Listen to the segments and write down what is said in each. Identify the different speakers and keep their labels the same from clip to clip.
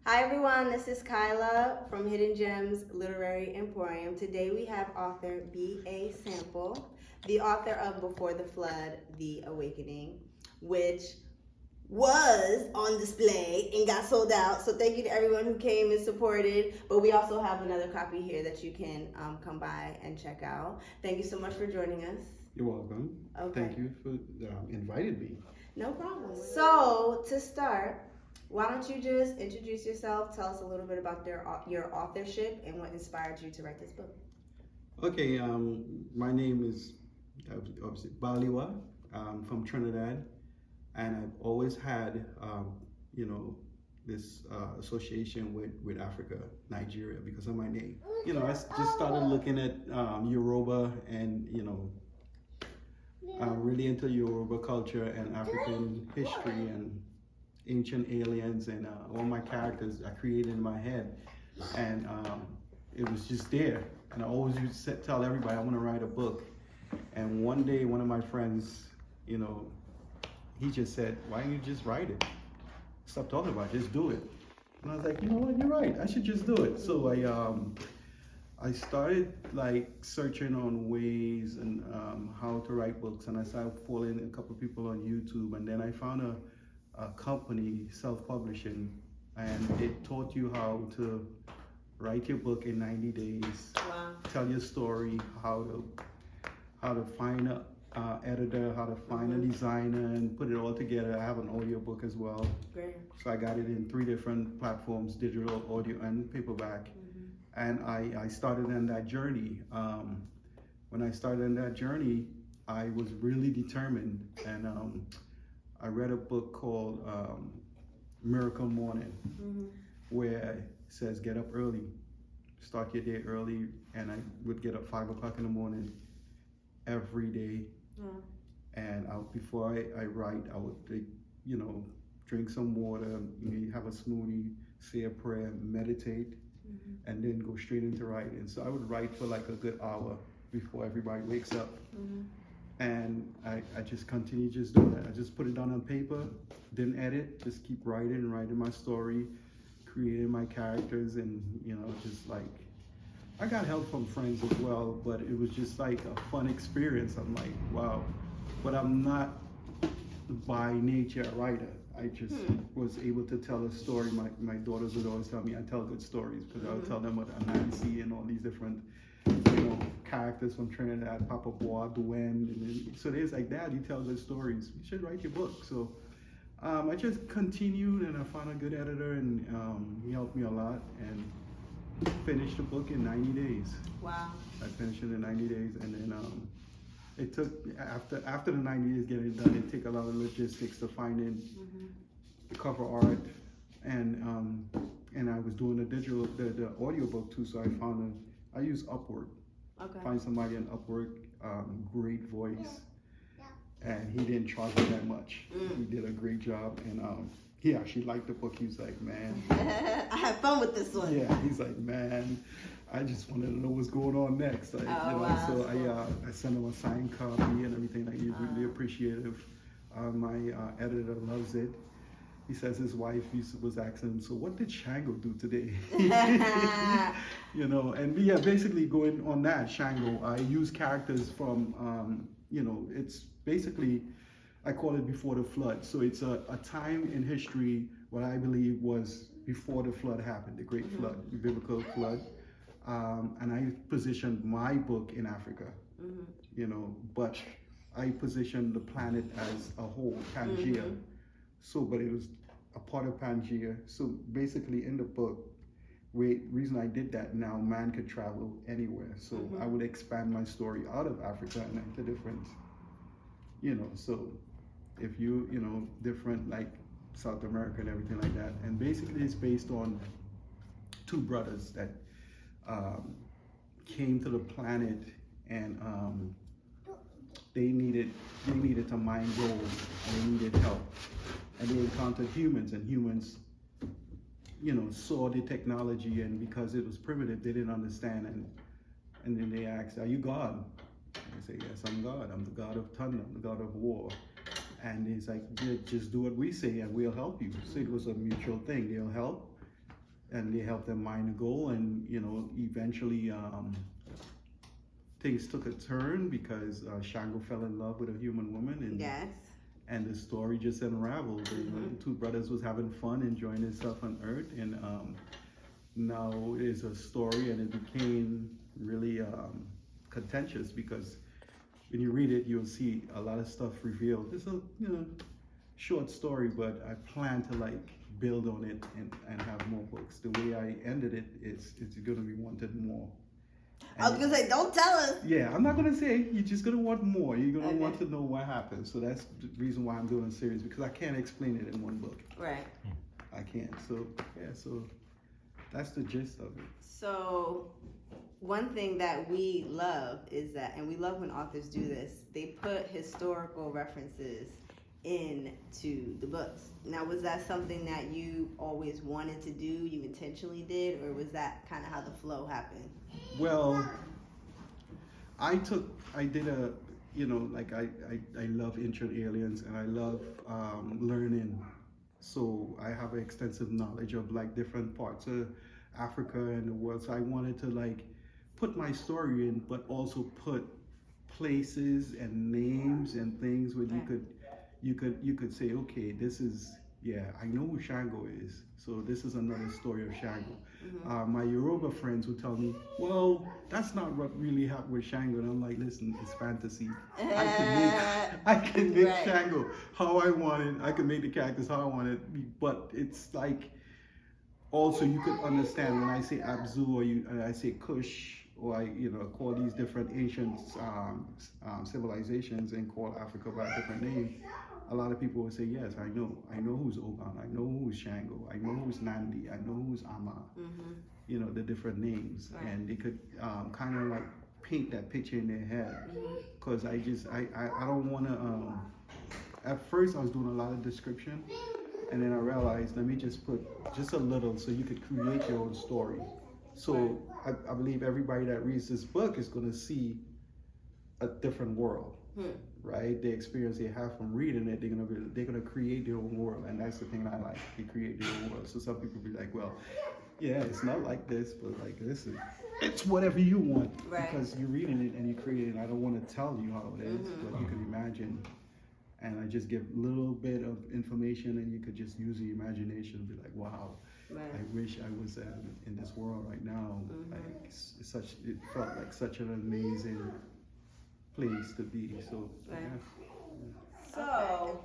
Speaker 1: Hi everyone, this is Kyla from Hidden Gems Literary Emporium. Today we have author B.A. Sample, the author of Before the Flood, The Awakening, which was on display and got sold out. So thank you to everyone who came and supported. But we also have another copy here that you can come by and check out. Thank you so much for joining us.
Speaker 2: You're welcome.
Speaker 1: Okay.
Speaker 2: Thank you for inviting me.
Speaker 1: No problem. So to start, why don't you just introduce yourself? Tell us a little bit about your authorship and what inspired you to write this book.
Speaker 2: Okay, my name is obviously Baliwa. I'm from Trinidad, and I've always had, you know, this association with Africa, Nigeria, because of my name. You know, I just started looking at Yoruba and, I'm really into Yoruba culture and African history and ancient aliens and all my characters I created in my head. And it was just there. And I always used to tell everybody I want to write a book. And one day, one of my friends, he just said, why don't you just write it? Stop talking about it, just do it. And I was like, you know what, you're right, I should just do it. So I started like searching on ways and how to write books, and I started following a couple of people on YouTube, and then I found a company, self-publishing, and it taught you how to write your book in 90 days.
Speaker 1: Wow.
Speaker 2: Tell your story, how to find a editor, how to find a designer, and put it all together. I have an audio book as well.
Speaker 1: Great.
Speaker 2: So I got it in 3 different platforms: digital, audio, and paperback. And I started on that journey. When I started on that journey, I was really determined, and I read a book called Miracle Morning, where it says get up early, start your day early, and I would get up 5 o'clock in the morning every day. And before I write, I would drink some water, maybe have a smoothie, say a prayer, meditate, and then go straight into writing. So I would write for like a good hour before everybody wakes up. And I just continue just doing that. I just put it down on paper, didn't edit, just keep writing my story, creating my characters, and just like, I got help from friends as well, but it was just like a fun experience. I'm like, wow. But I'm not by nature a writer. I just was able to tell a story. My daughters would always tell me I tell good stories, because I would tell them what Anansi and all these different characters from Trinidad, Papa Bois, Duen, and then, so there's like, Dad, you tell good stories, you should write your book. So I just continued, and I found a good editor, and he helped me a lot, and finished the book in 90 days.
Speaker 1: Wow.
Speaker 2: I finished it in 90 days, and then it took, after the 90 days getting it done, it took a lot of logistics to finding the cover art, and I was doing the audio book too, so I use Upwork.
Speaker 1: Okay.
Speaker 2: Find somebody on Upwork, great voice, and he didn't charge me that much. He did a great job, and he actually liked the book. He was like, man,
Speaker 1: I had fun with this one.
Speaker 2: yeah, he's like, man, I just wanted to know what's going on next. Like,
Speaker 1: wow.
Speaker 2: So I sent him a signed copy and everything. Like, he's really appreciative. My editor loves it. He says his wife was asking him, so what did Shango do today? And yeah, basically going on that, Shango, I use characters from, it's basically, I call it Before the Flood. So it's a time in history what I believe was before the flood happened, the Great Flood, the biblical flood. And I positioned my book in Africa, but I positioned the planet as a whole, Pangea. So, but it was a part of Pangea. So basically in the book, reason I did that, now man could travel anywhere. So I would expand my story out of Africa and into different, so if different like South America and everything like that. And basically it's based on 2 brothers that came to the planet, and they needed to mine gold, and they needed help, and they encountered humans, and humans saw the technology, and because it was primitive, they didn't understand, and then they asked, are you God? And they say, yes, I'm God. I'm the God of thunder, I'm the God of war. And he's like, yeah, just do what we say and we'll help you. So it was a mutual thing. They'll help, and they helped them mine the gold. And eventually things took a turn because Shango fell in love with a human woman, and
Speaker 1: Yes.
Speaker 2: and the story just unraveled. The two brothers was having fun, enjoying themselves on Earth, and now it's a story, and it became really contentious because when you read it, you'll see a lot of stuff revealed. It's a short story, but I plan to build on it and have more books. The way I ended it is it's gonna be wanted more.
Speaker 1: I was gonna say, don't tell us.
Speaker 2: Yeah, I'm not gonna say. You're just gonna want more. You're gonna want to know what happened. So that's the reason why I'm doing a series, because I can't explain it in one book.
Speaker 1: Right.
Speaker 2: I can't. So yeah. So that's the gist of it.
Speaker 1: So one thing that we love is that, and we love when authors do this, they put historical references into the books. Now, was that something that you always wanted to do, you intentionally did, or was that kind of how the flow happened?
Speaker 2: Well, I did a, I love ancient aliens, and I love learning. So I have an extensive knowledge of different parts of Africa and the world. So I wanted to put my story in, but also put places and names and things where you could say, okay, this is, I know who Shango is, so this is another story of Shango. My Yoruba friends would tell me, well, that's not what really happened with Shango. And I'm like, listen, it's fantasy. I can make Shango how I want it. I can make the characters how I want it. But it's also you could understand when I say Abzu or I say Kush, or I call these different ancient civilizations and call Africa by a different name. A lot of people would say, yes, I know who's Ogun, I know who's Shango, I know who's Nandi, I know who's Ama, the different names. And they could kind of paint that picture in their head. Because I don't want to, at first I was doing a lot of description, and then I realized, let me just put just a little so you could create your own story. So I believe everybody that reads this book is going to see a different world. Right, the experience they have from reading it, they're gonna create their own world, and that's the thing I like. They create their own world. So some people be like, well, yeah, it's not like this, but listen, it's whatever you want, because you're reading it and you create it. And I don't want to tell you how it is, but you can imagine. And I just give a little bit of information, and you could just use the imagination and be like, wow, I wish I was in this world right now. It felt like such an amazing place to be. So
Speaker 1: So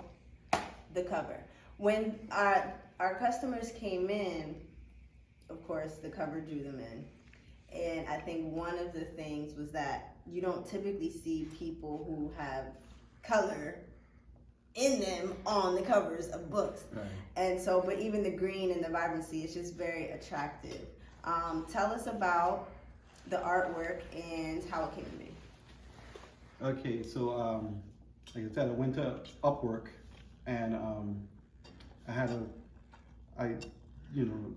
Speaker 1: the cover, when our customers came in, of course the cover drew them in, and I think one of the things was that you don't typically see people who have color in them on the covers of books. And so, but even the green and the vibrancy is just very attractive. Tell us about the artwork and how it came to be.
Speaker 2: Okay, so like I said, I went to Upwork, and I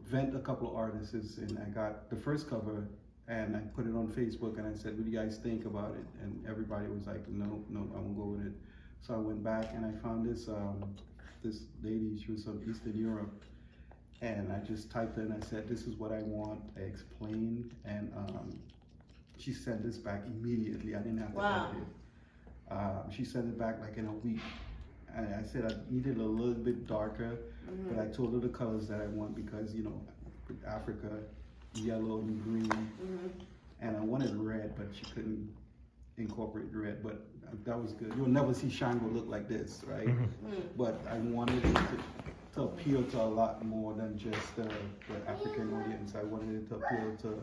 Speaker 2: vet a couple of artists, and I got the first cover, and I put it on Facebook, and I said, what do you guys think about it? And everybody was like, no, I won't go with it. So I went back, and I found this lady. She was from Eastern Europe, and I just typed in, I said, this is what I want. I explained, and she sent this back immediately. I didn't have to edit it. She sent it back in a week. And I said I needed a little bit darker, but I told her the colors that I want because, with Africa, yellow and green. And I wanted red, but she couldn't incorporate red, but that was good. You'll never see Shango look like this, right? But I wanted it to appeal to a lot more than just the African audience. I wanted it to appeal to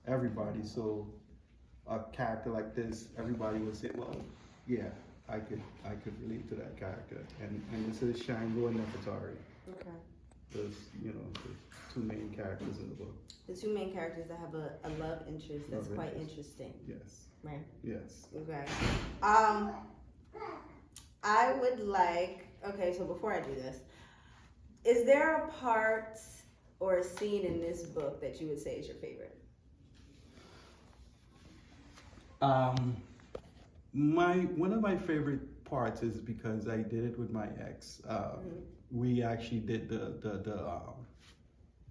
Speaker 2: everybody. So a character like this, everybody would say, well, yeah, I could relate to that character. And this is Shango and Nefetari. Okay. Those, the two main characters in the book.
Speaker 1: The two main characters that have a love interest that's quite interesting.
Speaker 2: Yes.
Speaker 1: Right?
Speaker 2: Yes.
Speaker 1: Okay. I would like, so before I do this, is there a part or a scene in this book that you would say is your favorite?
Speaker 2: One of my favorite parts is because I did it with my ex. We actually did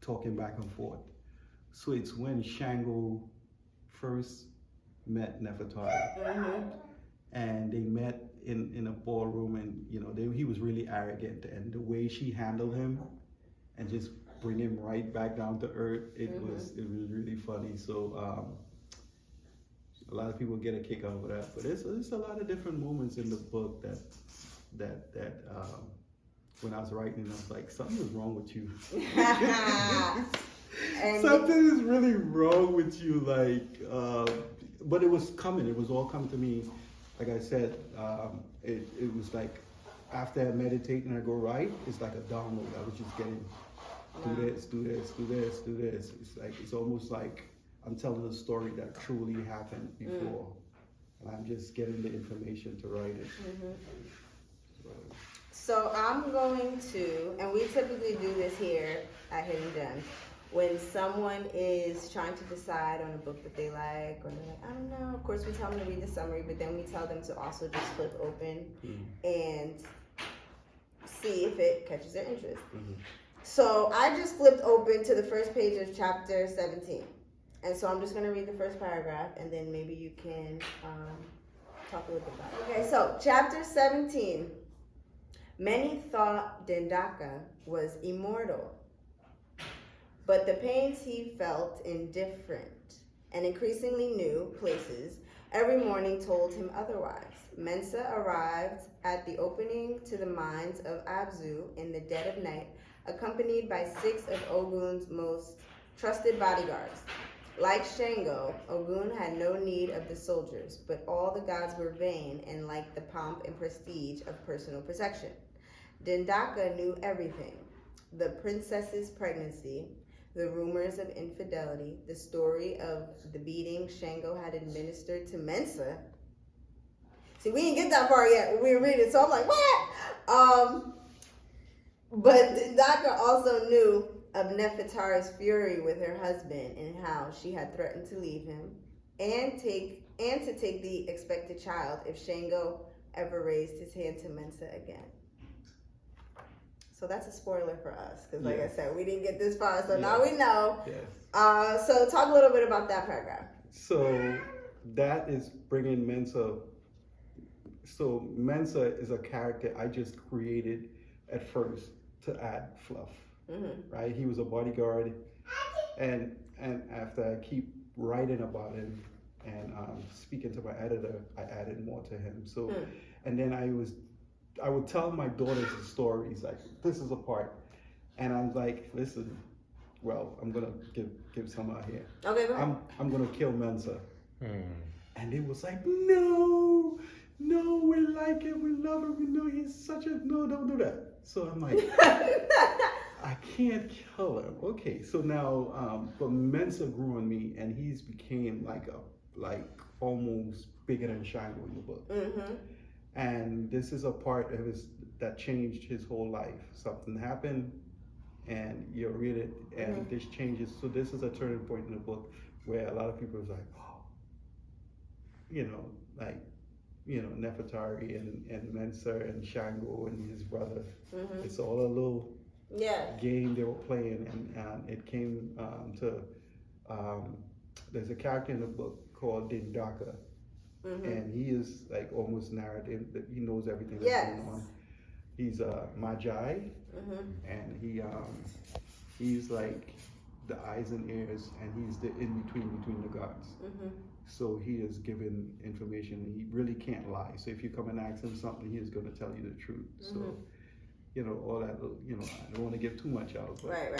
Speaker 2: talking back and forth. So it's when Shango first met Nefetari, and they met in a ballroom, and he was really arrogant, and the way she handled him and just bring him right back down to earth, it was really funny. So a lot of people get a kick out of that, but there's a lot of different moments in the book that when I was writing, I was like, something is wrong with you. Something is really wrong with you, but it was coming. It was all coming to me. Like I said, it was like after I meditate and I go write, it's like a download. I was just getting do this. It's almost like I'm telling a story that truly happened before, and I'm just getting the information to write it.
Speaker 1: So I'm going to, and we typically do this here at Hidden Gems, when someone is trying to decide on a book that they like, or they're like, I don't know, of course we tell them to read the summary, but then we tell them to also just flip open and see if it catches their interest. So I just flipped open to the first page of chapter 17. And so I'm just going to read the first paragraph, and then maybe you can talk a little bit about it. Okay, so chapter 17. Many thought Dendaka was immortal, but the pains he felt in different and increasingly new places every morning told him otherwise. Mensa arrived at the opening to the mines of Abzu in the dead of night, accompanied by 6 of Ogun's most trusted bodyguards. Like Shango, Ogun had no need of the soldiers, but all the gods were vain and liked the pomp and prestige of personal protection. Dendaka knew everything: the princess's pregnancy, the rumors of infidelity, the story of the beating Shango had administered to Mensa. See, we didn't get that far yet when we were reading, so I'm like, what? But Dendaka also knew of Nefetari's fury with her husband and how she had threatened to leave him and to take the expected child if Shango ever raised his hand to Mensa again. So that's a spoiler for us, because like I said, we didn't get this far, so now we know.
Speaker 2: Yes.
Speaker 1: So talk a little bit about that paragraph.
Speaker 2: So that is bringing Mensa. So Mensa is a character I just created at first to add fluff, right? He was a bodyguard, and after I keep writing about him and speaking to my editor, I added more to him. So, and then I would tell my daughters the stories, like, this is a part. And I'm like, listen, well, I'm gonna give some out here.
Speaker 1: Okay, go ahead.
Speaker 2: I'm gonna kill Mensa. And it was like, no, we like him, we love him, we know he's such a, no, don't do that. So I'm like, I can't kill him. Okay, so now, but Mensa grew on me, and he's became like almost bigger than Shango in the book. And this is a part of that changed his whole life. Something happened, and you read it, and this changes. So this is a turning point in the book where a lot of people was like, oh, Nefetari and Mensa and Shango and his brother. It's all a little game they were playing, and it came to there's a character in the book called Dendaka. And he is like almost narrative, that he knows everything that's going on. He's a Magi, and he's like the eyes and ears, and he's the in between the gods. So he is given information. He really can't lie. So if you come and ask him something, he is going to tell you the truth. So all that. I don't want to give too much out. But
Speaker 1: Right.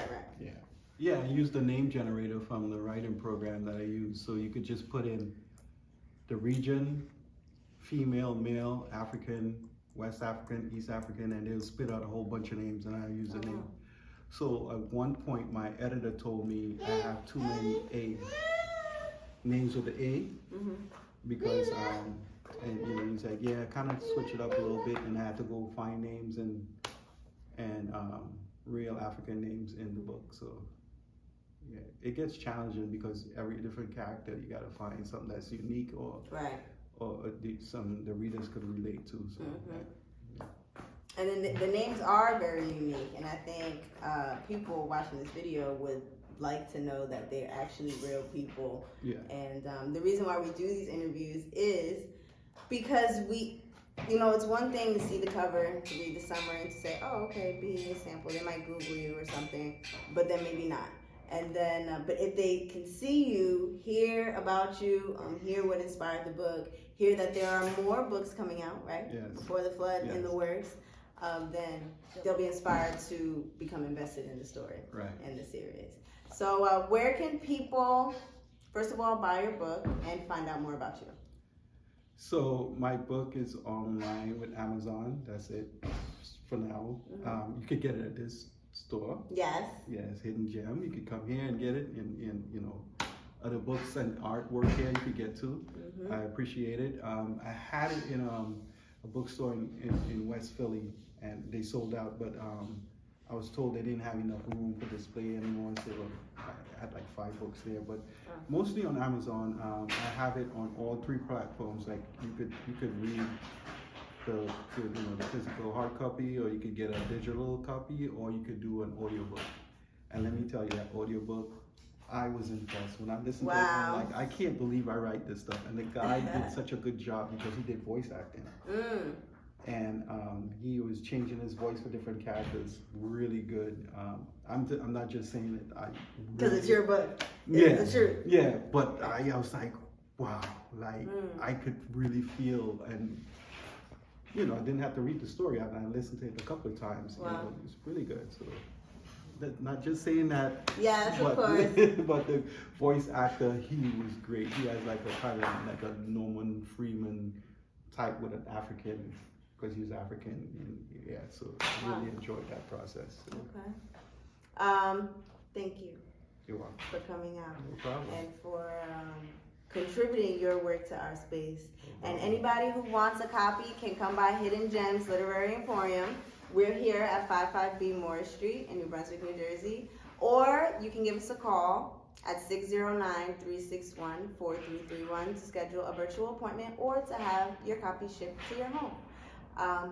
Speaker 2: Yeah, I used the name generator from the writing program that I use. So you could just put in the region, female, male, African, West African, East African, and they'll spit out a whole bunch of names, and I use the name. So at one point, my editor told me I have too many names with the A, because and he's like, yeah, kind of switch it up a little bit, and I had to go find names and real African names in the book. So yeah, it gets challenging because every different character you got to find something that's unique or the readers could relate to. So
Speaker 1: And then the names are very unique, and I think people watching this video would like to know that they're actually real people.
Speaker 2: Yeah.
Speaker 1: And the reason why we do these interviews is because it's one thing to see the cover, to read the summary, and to say, oh, okay, be a sample. They might Google you or something, but then maybe not. And then, but if they can see you, hear about you, hear what inspired the book, hear that there are more books coming out, right?
Speaker 2: Yes.
Speaker 1: Before the Flood
Speaker 2: Yes.
Speaker 1: in the works, then they'll be inspired to become invested in the story,
Speaker 2: Right.
Speaker 1: and the series. So where can people, first of all, buy your book and find out more about you?
Speaker 2: So my book is online with Amazon. That's it for now. You could get it at this store.
Speaker 1: Yes.
Speaker 2: Yes, Hidden Gem. You could come here and get it in other books and artwork here you could get to. I appreciate it. I had it in a bookstore in West Philly, and they sold out, but I was told they didn't have enough room for display anymore, so I had like 5 books there, but mostly on Amazon. I have it on all 3 platforms. Like you could read the physical hard copy, or you could get a digital copy, or you could do an audiobook. And let me tell you, that audiobook, I was impressed. When I listened to it, I'm like, I can't believe I write this stuff. And the guy did such a good job because he did voice acting. And he was changing his voice for different characters really good. I'm not just saying it.
Speaker 1: Because it's your book.
Speaker 2: Yeah,
Speaker 1: It's the truth.
Speaker 2: Yeah, but I was like, wow, like I could really feel, and I didn't have to read the story. I listened to it a couple of times.
Speaker 1: Wow.
Speaker 2: It was really good. So not just saying that.
Speaker 1: Yes,
Speaker 2: but,
Speaker 1: of course.
Speaker 2: But the voice actor, he was great. He has like a kind of like a Norman Freeman type with an African, because he's African. And yeah, so I really enjoyed that process. So.
Speaker 1: Okay. Thank you.
Speaker 2: You're welcome.
Speaker 1: For coming out.
Speaker 2: No problem.
Speaker 1: And for contributing your work to our space. And anybody who wants a copy can come by Hidden Gems Literary Emporium. We're here at 55B Morris Street in New Brunswick, New Jersey. Or you can give us a call at 609-361-4331 to schedule a virtual appointment or to have your copy shipped to your home.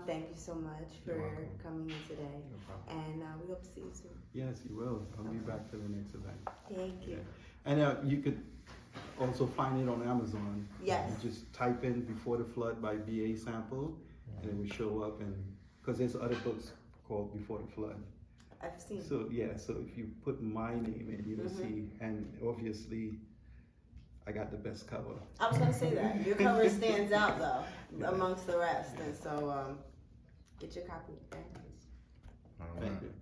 Speaker 1: Thank you so much for coming in today.
Speaker 2: No problem.
Speaker 1: And we hope to see you soon.
Speaker 2: Yes, you will. I'll be back for the next event.
Speaker 1: Thank you.
Speaker 2: Yeah. And you could also find it on Amazon.
Speaker 1: Yes.
Speaker 2: You just type in Before the Flood by B.A. Sample, and it will show up. And because there's other books called Before the Flood.
Speaker 1: I've seen.
Speaker 2: So yeah, so if you put my name in, you'll see, and obviously I got the best cover.
Speaker 1: I was gonna say that. Your cover stands out though, amongst the rest. And so get your copy. Okay?
Speaker 2: Thank you.